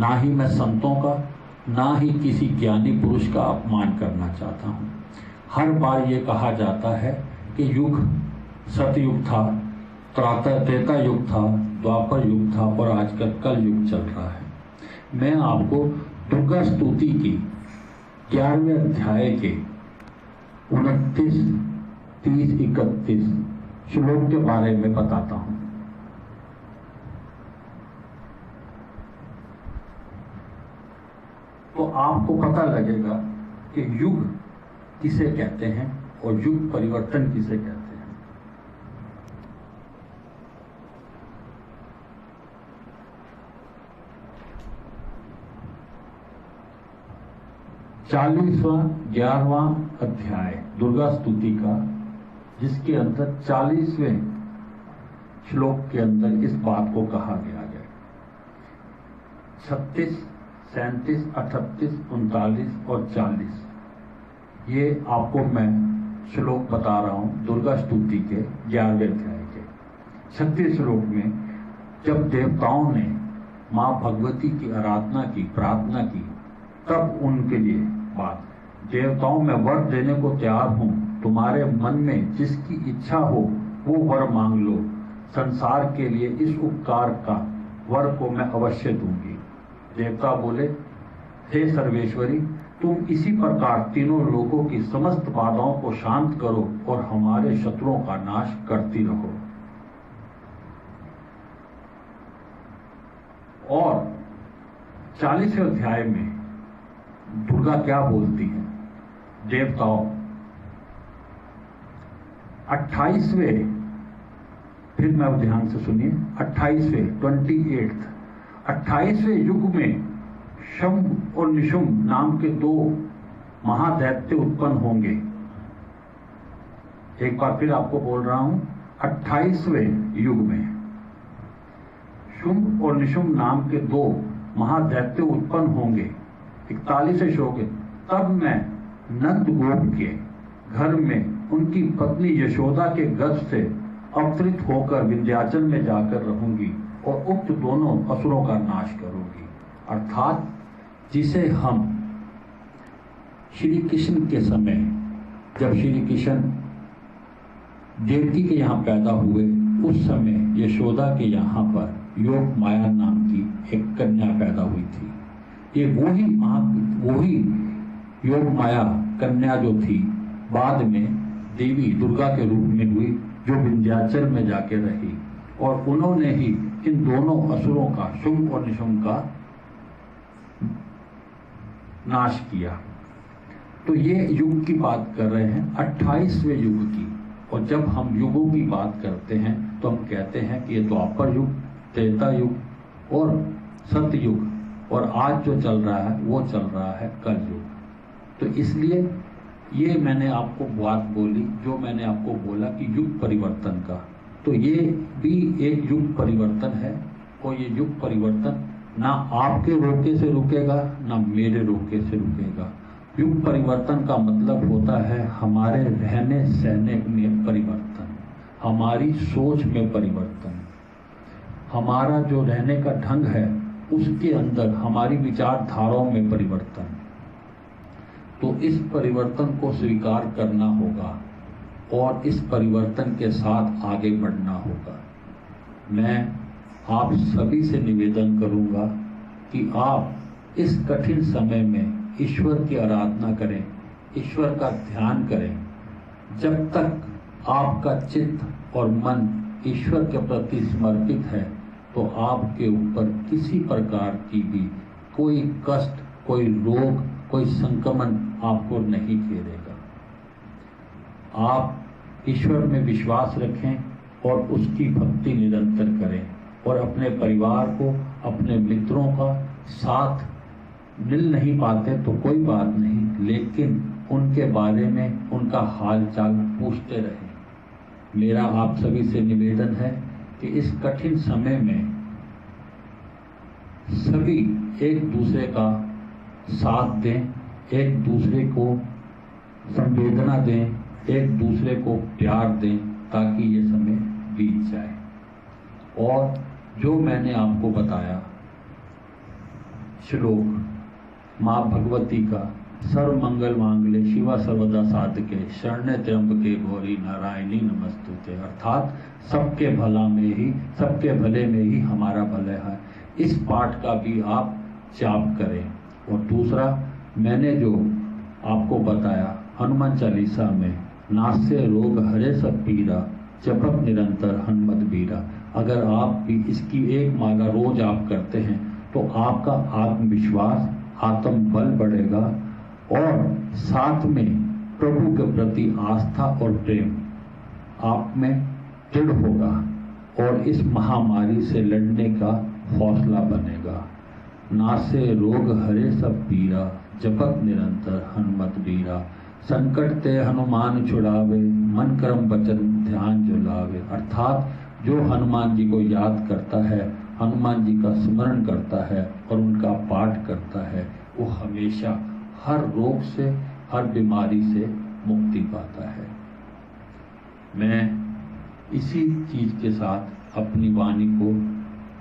ना ही मैं संतों का, ना ही किसी ज्ञानी पुरुष का अपमान करना चाहता हूँ। हर बार ये कहा जाता है कि युग सतयुग था, त्रेता युग था, द्वापर युग था और आजकल कल युग चल रहा है। मैं आपको दुर्गा स्तुति की 11वें अध्याय के 29, 30, 31 श्लोक के बारे में बताता हूं। तो आपको पता लगेगा कि युग किसे कहते हैं और युग परिवर्तन किसे कहते हैं। चालीसवां 11वां अध्याय दुर्गा स्तुति का, जिसके अंदर 40वें श्लोक के अंदर इस बात को कहा गया है। 36, 37, 38, 39 और 40 ये आपको मैं श्लोक बता रहा हूं दुर्गा स्तुति के 11वें अध्याय के। 36 श्लोक में जब देवताओं ने मां भगवती की आराधना की, प्रार्थना की, तब उनके लिए बात, देवताओं मैं वर देने को तैयार हूं, तुम्हारे मन में जिसकी इच्छा हो वो वर मांग लो, संसार के लिए इस उपकार का वर को मैं अवश्य दूंगी। देवता बोले, हे सर्वेश्वरी, तुम इसी प्रकार तीनों लोगों की समस्त बाधाओं को शांत करो और हमारे शत्रुओं का नाश करती रहो। और 40वें अध्याय में दुर्गा क्या बोलती है देवताओं, 28वें, फिर मैं ध्यान से सुनिए, 28वें युग में शंभ और निशुंभ नाम के 2 महादैत्य उत्पन्न होंगे। एक बार फिर आपको बोल रहा हूं, 28वें युग में शुंभ और निशुंभ नाम के 2 महादैत्य उत्पन्न होंगे। 41 श्लोक है, तब मैं नंद गोप के घर में उनकी पत्नी यशोदा के गर्भ से अवतरित होकर विंध्याचल में जाकर रहूंगी और उक्त दोनों असुरों का नाश करूंगी। अर्थात जिसे हम श्री कृष्ण के समय, जब श्री कृष्ण देवकी के यहाँ पैदा हुए, उस समय यशोदा के यहाँ पर योग माया नाम की एक कन्या पैदा हुई थी। ये वही योग माया कन्या जो थी बाद में देवी दुर्गा के रूप में हुई, जो विंध्याचल में जाके रही, और उन्होंने ही इन दोनों असुरों का, शुंभ और निशुंभ का नाश किया। तो ये युग की बात कर रहे हैं, 28वें युग की। और जब हम युगों की बात करते हैं तो हम कहते हैं कि ये द्वापर युग, त्रेता युग और सतयुग, और आज जो चल रहा है वो चल रहा है कल युग। तो इसलिए ये मैंने आपको बात बोली, जो मैंने आपको बोला कि युग परिवर्तन का, तो ये भी एक युग परिवर्तन है। और ये युग परिवर्तन ना आपके रोके से रुकेगा, ना मेरे रोके से रुकेगा। युग परिवर्तन का मतलब होता है हमारे रहने सहने में परिवर्तन, हमारी सोच में परिवर्तन, हमारा जो रहने का ढंग है उसके अंदर हमारी विचारधाराओं में परिवर्तन। तो इस परिवर्तन को स्वीकार करना होगा और इस परिवर्तन के साथ आगे बढ़ना होगा। मैं आप सभी से निवेदन करूंगा कि आप इस कठिन समय में ईश्वर की आराधना करें, ईश्वर का ध्यान करें। जब तक आपका चित्त और मन ईश्वर के प्रति समर्पित है तो आपके ऊपर किसी प्रकार की भी कोई कष्ट, कोई रोग, कोई संक्रमण आपको नहीं घेरेगा। आप ईश्वर में विश्वास रखें और उसकी भक्ति निरंतर करें, और अपने परिवार को, अपने मित्रों का साथ मिल नहीं पाते तो कोई बात नहीं, लेकिन उनके बारे में उनका हाल चाल पूछते रहें। मेरा आप सभी से निवेदन है कि इस कठिन समय में सभी एक दूसरे का साथ दें, एक दूसरे को संवेदना दें, एक दूसरे को प्यार दें, ताकि ये समय बीत जाए। और जो मैंने आपको बताया श्लोक माँ भगवती का सर्व मंगल मांगल्ये शिवा सर्वदा साधके शरण्ये त्र्यंबके गौरी नारायणी नमस्तुते, अर्थात सबके भला में ही, सबके भले में ही हमारा भला है। इस पाठ का भी आप जाप करें। और दूसरा, मैंने जो आपको बताया हनुमान चालीसा में नास्ये रोग हरे सब पीरा जपत निरंतर हनुमत बीरा, अगर आप भी इसकी एक माला रोज आप करते हैं तो आपका आत्मविश्वास, आत्म बल बढ़ेगा और साथ में प्रभु के प्रति आस्था और प्रेम आप में दृढ़ होगा और इस महामारी से लड़ने का हौसला बनेगा। नासे रोग हरे सब पीरा जपत निरंतर हनुमत बीरा, संकट ते हनुमान छुड़ावे मन कर्म वचन ध्यान जो लावे, अर्थात जो हनुमान जी को याद करता है, हनुमान जी का स्मरण करता है और उनका पाठ करता है, वो हमेशा हर रोग से, हर बीमारी से मुक्ति पाता है। मैं इसी चीज के साथ अपनी वाणी को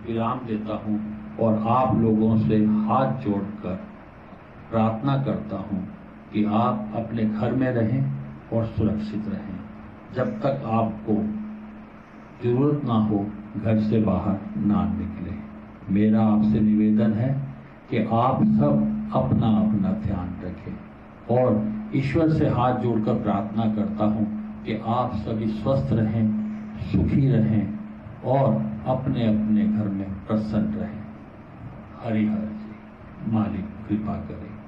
विराम देता हूँ और आप लोगों से हाथ जोड़कर प्रार्थना करता हूँ कि आप अपने घर में रहें और सुरक्षित रहें। जब तक आपको जरूरत ना हो घर से बाहर ना निकले। मेरा आपसे निवेदन है कि आप सब अपना अपना ध्यान रखें और ईश्वर से हाथ जोड़कर प्रार्थना करता हूँ कि आप सभी स्वस्थ रहें, सुखी रहें और अपने अपने घर में प्रसन्न रहें। हरि हर जी। मालिक कृपा करें।